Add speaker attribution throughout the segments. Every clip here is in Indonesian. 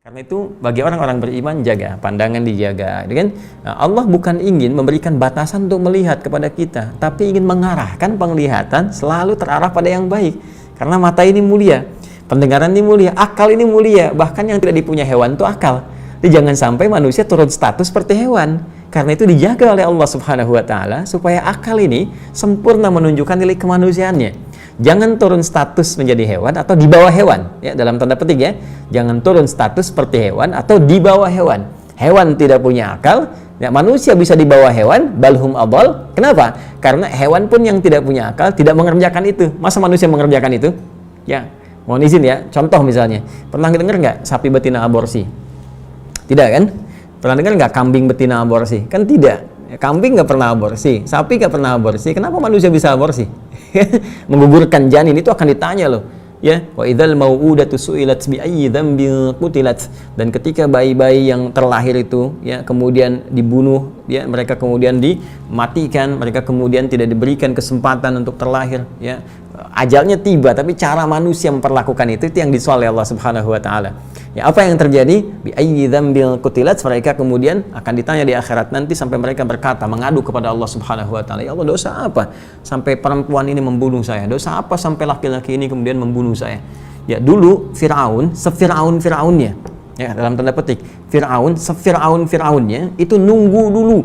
Speaker 1: Karena itu bagi orang-orang beriman jaga, pandangan dijaga, kan? Nah, Allah bukan ingin memberikan batasan untuk melihat kepada kita, tapi ingin mengarahkan penglihatan selalu terarah pada yang baik. Karena mata ini mulia, pendengaran ini mulia, akal ini mulia, bahkan yang tidak dipunya hewan itu akal. Jadi jangan sampai manusia turun status seperti hewan. Karena itu dijaga oleh Allah Subhanahu wa taala supaya akal ini sempurna menunjukkan nilai kemanusiaannya. Jangan turun status menjadi hewan atau di bawah hewan, ya, dalam tanda petik ya. Jangan turun status seperti hewan atau di bawah hewan. Hewan tidak punya akal, ya, manusia bisa di bawah hewan, balhum adall. Kenapa? Karena hewan pun yang tidak punya akal tidak mengerjakan itu. Masa manusia mengerjakan itu? Ya, mohon izin ya. Contoh misalnya, pernah dengar nggak sapi betina aborsi? Tidak kan? Pernah dengar nggak kambing betina aborsi? Kan tidak. Kambing nggak pernah aborsi, sapi nggak pernah aborsi. Kenapa manusia bisa aborsi? Menggugurkan janin itu akan ditanya loh, ya. Wa idzal mau'udatu su'ilat bi ayyi dzambin qutilat. Dan ketika bayi-bayi yang terlahir itu, ya, kemudian dibunuh, ya, mereka kemudian dimatikan, mereka kemudian tidak diberikan kesempatan untuk terlahir, ya. Ajalnya tiba, tapi cara manusia memperlakukan itu yang disoal oleh Allah Subhanahu wa taala. Ya, apa yang terjadi? Bi ayyi dzambin qutilat, mereka kemudian akan ditanya di akhirat nanti sampai mereka berkata, mengadu kepada Allah Subhanahu wa taala, ya Allah, dosa apa sampai perempuan ini membunuh saya? Dosa apa sampai laki-laki ini kemudian membunuh saya? Ya, dulu Firaun, sefiraun-firaunnya, ya, dalam tanda petik, Firaun, sefiraun-firaunnya itu nunggu dulu,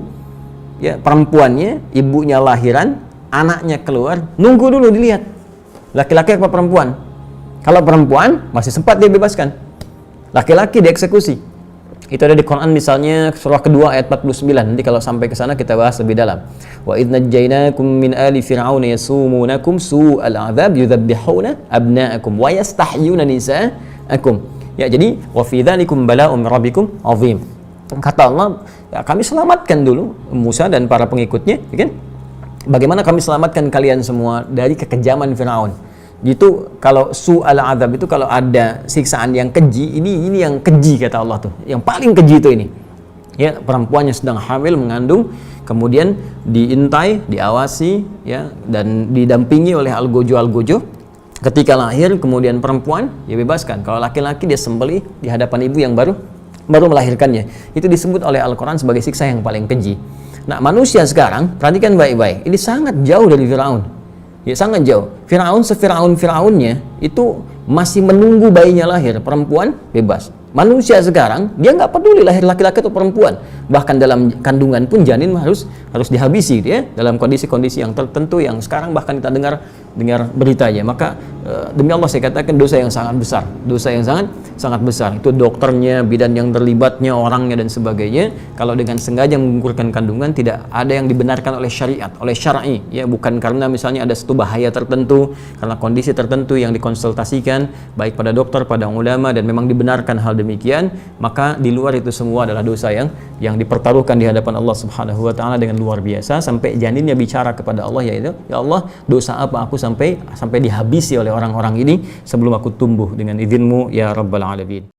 Speaker 1: ya, perempuannya, ibunya lahiran, anaknya keluar, nunggu dulu dilihat laki-laki apa perempuan. Kalau perempuan masih sempat dia bebaskan, laki-laki dieksekusi. Itu ada di Quran misalnya surah kedua ayat 49. Nanti kalau sampai ke sana kita bahas lebih dalam. Wa idz najjaynakum min ali fir'auna yasumunakum su'al 'adzab yudzabbihuna abna'akum wa yastahyuna nisa'akum. Ya, jadi wa fi dzalikum bala'un min rabbikum 'azim. Kata Allah, ya, kami selamatkan dulu Musa dan para pengikutnya, ya kan? Bagaimana kami selamatkan kalian semua dari kekejaman Firaun. Gitu, kalau su'al azab itu kalau ada siksaan yang keji, ini yang keji kata Allah tuh. Yang paling keji itu ini. Ya, perempuannya sedang hamil mengandung, kemudian diintai, diawasi, ya, dan didampingi oleh algojo. Ketika lahir kemudian perempuan dia bebaskan. Kalau laki-laki dia sembelih di hadapan ibu yang baru melahirkannya. Itu disebut oleh Al-Qur'an sebagai siksa yang paling keji. Nah, manusia sekarang, perhatikan baik-baik, ini sangat jauh dari Firaun. Ya, sangat jauh. Firaun, sefiraun-firaunnya itu masih menunggu bayinya lahir, perempuan bebas. Manusia sekarang, dia nggak peduli lahir laki-laki atau perempuan. Bahkan dalam kandungan pun janin harus dihabisi, ya, dalam kondisi-kondisi yang tertentu yang sekarang bahkan kita dengar beritanya. Maka demi Allah saya katakan dosa yang sangat besar, dosa yang sangat besar. Itu dokternya, bidan yang terlibatnya, orangnya dan sebagainya. Kalau dengan sengaja menggugurkan kandungan tidak ada yang dibenarkan oleh syariat, oleh syar'i, ya, bukan karena misalnya ada satu bahaya tertentu, karena kondisi tertentu yang dikonsultasikan baik pada dokter, pada ulama, dan memang dibenarkan hal demikian, maka di luar itu semua adalah dosa yang dipertaruhkan di hadapan Allah Subhanahu wa taala dengan luar biasa, sampai janinnya bicara kepada Allah, yaitu, ya Allah, dosa apa aku sampai dihabisi oleh orang-orang ini sebelum aku tumbuh dengan izin-Mu ya Rabbal Alamin.